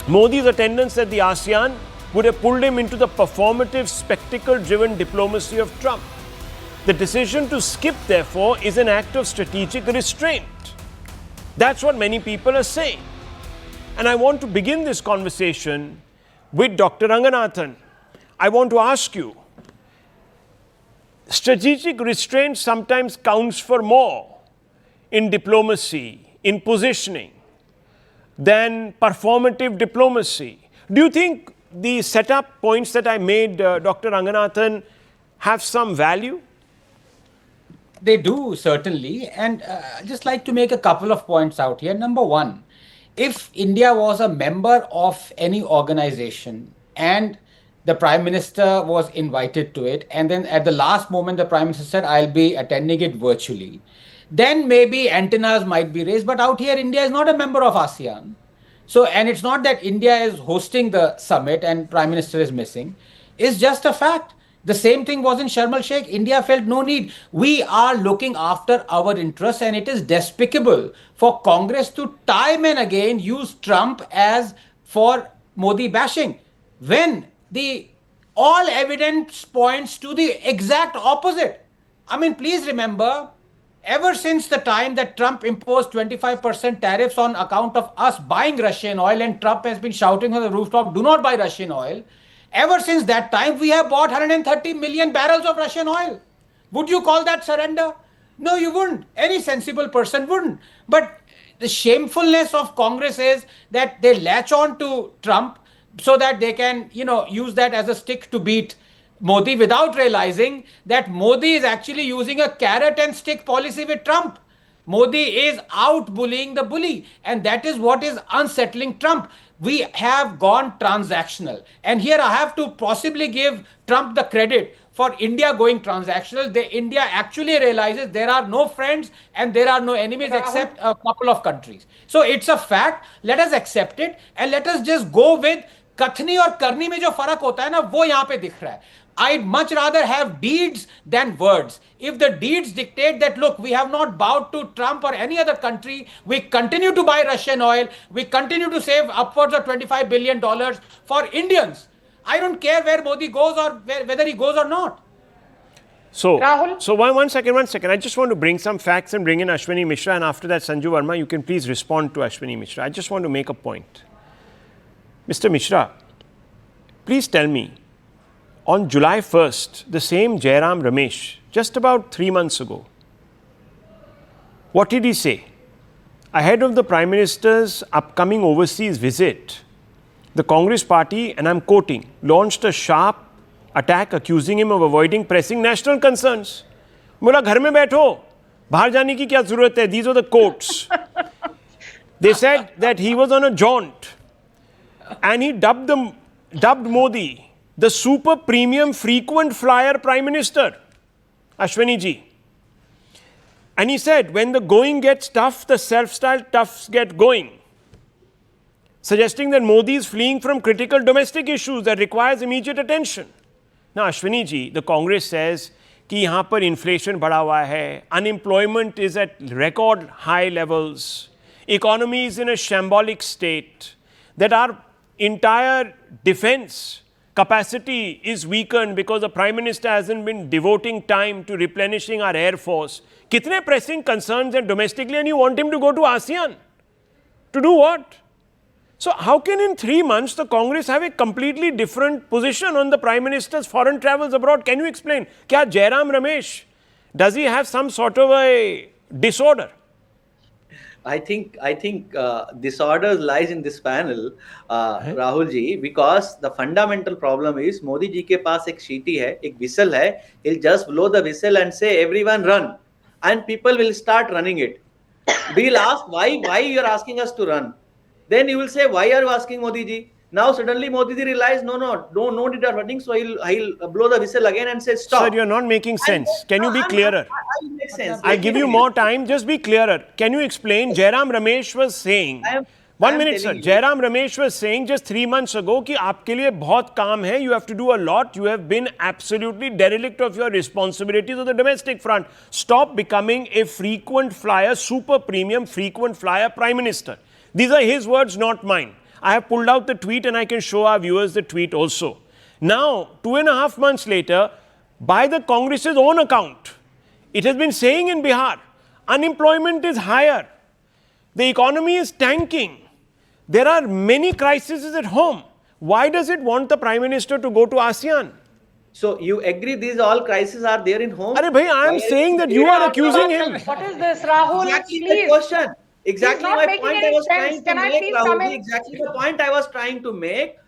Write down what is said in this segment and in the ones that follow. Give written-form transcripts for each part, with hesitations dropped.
Modi's attendance at the ASEAN would have pulled him into the performative, spectacle-driven diplomacy of Trump. The decision to skip, therefore, is an act of strategic restraint. That's what many people are saying. And I want to begin this conversation with Dr. Ranganathan. I want to ask you, strategic restraint sometimes counts for more in diplomacy, in positioning, than performative diplomacy. Do you think the setup points that I made, Dr. Ranganathan, have some value? They do, certainly. And I'd just like to make a couple of points out here. Number one, if India was a member of any organization and the Prime Minister was invited to it, and then at the last moment, the Prime Minister said, I'll be attending it virtually, then maybe antennas might be raised. But out here, India is not a member of ASEAN. So, and it's not that India is hosting the summit and Prime Minister is missing. It's just a fact. The same thing was in Sharm el-Sheikh. India felt no need. We are looking after our interests, and it is despicable for Congress to time and again use Trump as for Modi bashing, when the all evidence points to the exact opposite. I mean, please remember, ever since the time that Trump imposed 25% tariffs on account of us buying Russian oil, and Trump has been shouting on the rooftop, do not buy Russian oil. Ever since that time, we have bought 130 million barrels of Russian oil. Would you call that surrender? No, you wouldn't. Any sensible person wouldn't. But the shamefulness of Congress is that they latch on to Trump so that they can, use that as a stick to beat Modi, without realizing that Modi is actually using a carrot and stick policy with Trump. Modi is out bullying the bully, and that is what is unsettling Trump. We have gone transactional, and here I have to possibly give Trump the credit for India going transactional. India actually realizes there are no friends and there are no enemies except a couple of countries. So it's a fact. Let us accept it, and let us just go with कथनी और करनी में जो फर्क होता है ना, वो यहाँ पे दिख रहा है. I'd much rather have deeds than words. If the deeds dictate that, look, we have not bowed to Trump or any other country, we continue to buy Russian oil, we continue to save upwards of $25 billion for Indians. I don't care where Modi goes or whether he goes or not. So, Rahul? so one second. I just want to bring some facts and bring in Ashwini Mishra, and after that, Sanju Verma, you can please respond to Ashwini Mishra. I just want to make a point. Mr. Mishra, please tell me, on July 1st, the same Jairam Ramesh, just about 3 months ago, what did he say? Ahead of the Prime Minister's upcoming overseas visit, the Congress party, and I'm quoting, launched a sharp attack accusing him of avoiding pressing national concerns. बोला घर में बैठो, बाहर जाने की क्या जरूरत है? These were the quotes. They said that he was on a jaunt, and he dubbed Modi the super premium frequent flyer Prime Minister, Ashwini ji. And he said, when the going gets tough, the self-styled toughs get going, suggesting that Modi is fleeing from critical domestic issues that requires immediate attention. Now, Ashwini ji, the Congress says कि यहाँ पर inflation बढ़ा हुआ है, unemployment is at record high levels, economy is in a shambolic state, that our entire defense capacity is weakened because the Prime Minister hasn't been devoting time to replenishing our air force. कितने pressing concerns and domestically, and you want him to go to ASEAN? To do what? So how can in 3 months the Congress have a completely different position on the Prime Minister's foreign travels abroad? Can you explain? क्या Jairam Ramesh, does he have some sort of a disorder? I think disorder lies in this panel, Rahul ji, because the fundamental problem is Modi ji के पास एक शीटी है, एक whistle है. He'll just blow the whistle and say everyone run, and people will start running it. We'll ask why you're asking us to run. Then you will say, why are you asking Modi ji? Now suddenly Modi ji realized no need of running, so he'll blow the whistle again and say stop. Sir, you're not making sense. Can you be clearer? I'll make sense. I give you more time. Just be clearer. Can you explain? Jairam Ramesh was saying. 1 minute, sir. Jairam Ramesh was saying just 3 months ago कि आपके लिए बहुत काम है. You have to do a lot. You have been absolutely derelict of your responsibilities on the domestic front. Stop becoming a frequent flyer, super premium frequent flyer Prime Minister. These are his words, not mine. I have pulled out the tweet and I can show our viewers the tweet also. Now, 2.5 months later, by the Congress's own account, it has been saying in Bihar, unemployment is higher, the economy is tanking, there are many crises at home. Why does it want the Prime Minister to go to ASEAN? So you agree these all crises are there in home? Arey bhai, I am saying that you are accusing him. What is this, Rahul? Exactly Please. the question. Exactly not my making point any I was sense. trying Can to I make, please come Rahul. in? Exactly the point I was trying to make.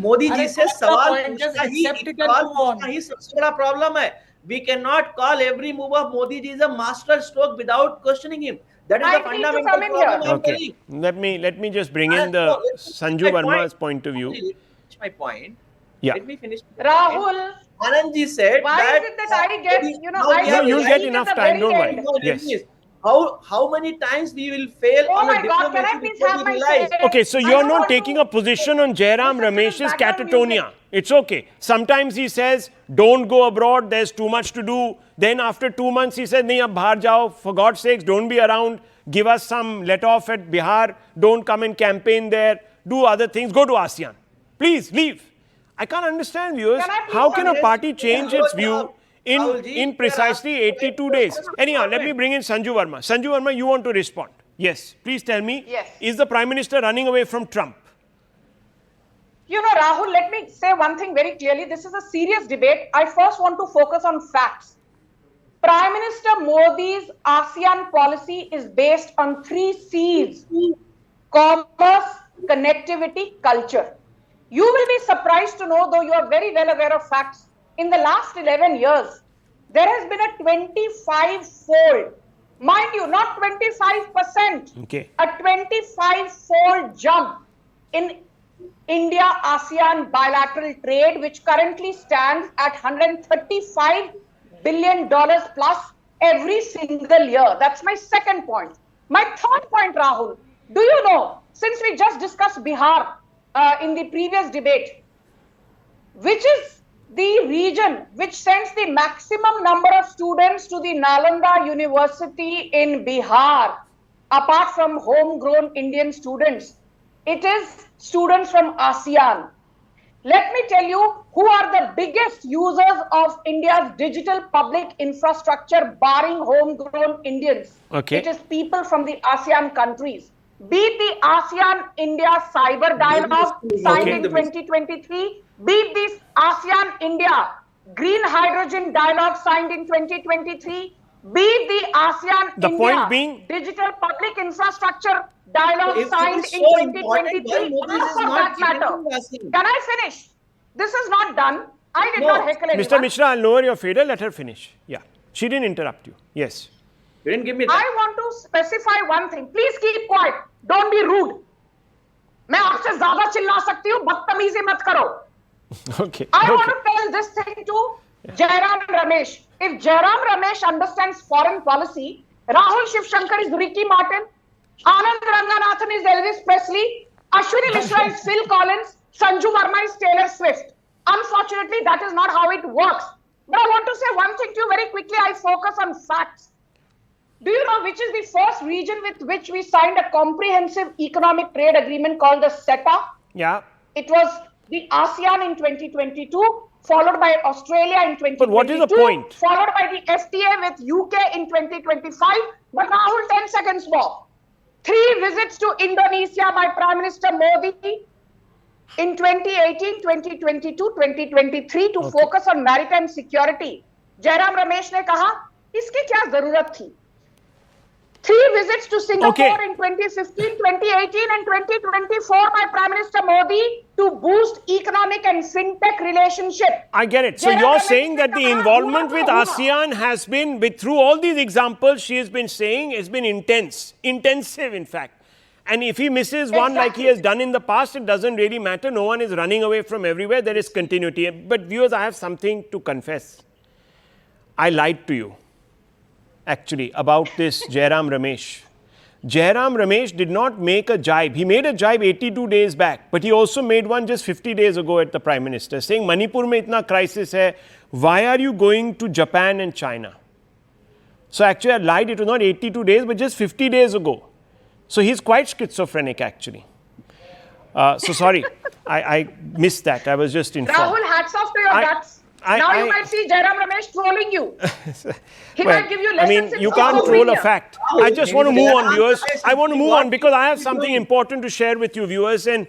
Modi ji अरे से कौन सा सवाल point? Just पूछना ही accept it and सवाल move on. पूछना ही सबसे बड़ा प्रॉब्लम है. We cannot call every move of Modi ji is a master stroke without questioning him. That is I the need to fundamental come in problem here. I'm Okay, telling. let me just bring in the Sanju Verma's point of view. Let me finish my point. Yeah. Let me finish. Rahul, Anand ji said why that is it that I get, now I we get have you'll get speak enough at the time, very don't end. worry. Yes. How many times we will fail Oh on my a God, can I diplomacy please before have we my realize? say? Okay, so I you're don't not want taking to a position on Jairam listen to this Ramesh's background catatonia. music. It's okay. Sometimes he says, don't go abroad, there's too much to do. Then after 2 months he said, nahi, ab bahar jao. For God's sakes, don't be around. Give us some let off at Bihar. Don't come and campaign there. Do other things. Go to ASEAN. Please, leave. I can't understand, viewers. Can I please How can a come in? party change its view Rahulji, in precisely 82 days? Anyhow, let me bring in Sanju Verma. Sanju Verma, you want to respond? Yes. Please tell me, Yes. is the Prime Minister running away from Trump? You know, Rahul, let me say one thing very clearly. This is a serious debate. I first want to focus on facts. Prime Minister Modi's ASEAN policy is based on 3 C's: commerce, connectivity, culture. You will be surprised to know, though you are very well aware of facts, in the last 11 years, there has been a 25-fold, mind you, not 25%, Okay. a 25-fold jump in India-ASEAN bilateral trade, which currently stands at $135 billion plus every single year. That's my second point. My third point, Rahul, do you know, since we just discussed Bihar in the previous debate, which is the region which sends the maximum number of students to the Nalanda University in Bihar, apart from homegrown Indian students? It is students from ASEAN. Let me tell you who are the biggest users of India's digital public infrastructure, barring homegrown Indians. Okay. It is people from the ASEAN countries. Be it the ASEAN-India Cyber Dialogue signed in 2023, be it the ASEAN-India Green Hydrogen Dialogue signed in 2023, be it the The ASEAN-India point being- Digital Public Infrastructure Dialogue If it signed is in so important, 2023, why Modi or is for not that matter. giving ASEAN? Can I finish? This is not done. I did not heckle anyone. Mr. Mishra, I'll lower your fader. Let her finish. Yeah. She didn't interrupt you. Yes. You didn't give me I that. want to specify one thing. Please keep quiet. Don't be rude. मैं आपसे ज्यादा चिल्ला सकती हूँ, बदतमीजी मत करो. Okay. I want Okay. to tell this thing to Jairam Ramesh. If Jairam Ramesh understands foreign policy, Rahul Shivshankar is Ricky Martin, Anand Ranganathan is Elvis Presley, Ashwini Mishra is Phil Collins, Sanju Verma is Taylor Swift. Unfortunately, that is not how it works. But I want to say one thing to you very quickly. I focus on facts. Do you know which is the first region with which we signed a comprehensive economic trade agreement called the CETA? Yeah. It was the ASEAN in 2022, followed by Australia in 2022. But what is the point? Followed by the FTA with UK in 2025. But Rahul, 10 seconds more. 3 visits to Indonesia by Prime Minister Modi in 2018, 2022, 2023 to focus on maritime security. Jairam Ramesh ने कहा, इसकी क्या जरूरत थी? 3 visits to Singapore in 2015, 2018 and 2024 by Prime Minister Modi to boost economic and fintech relationship. I get it. So Jairam you're Ramesh saying that the ne kaha, involvement huna with to huna. ASEAN has been, through all these examples she has been saying, has been intense, intensive in fact. And if he misses one like he has done in the past, it doesn't really matter. No one is running away from everywhere. There is continuity. But viewers, I have something to confess. I lied to you, actually, about this Jairam Ramesh. Jairam Ramesh did not make a jibe. He made a jibe 82 days back, but he also made one just 50 days ago at the Prime Minister, saying, Manipur mein itna crisis hai, why are you going to Japan and China? So actually I lied, it was not 82 days, but just 50 days ago. So he's quite schizophrenic actually. So sorry, I missed that. I was just informed. Rahul, hats off to your guts. Now you might see Jairam Ramesh trolling you. He might give you lessons in you social can't troll a media. fact. I just want to move on, viewers. I want to move on because I have something important to share with you, viewers. And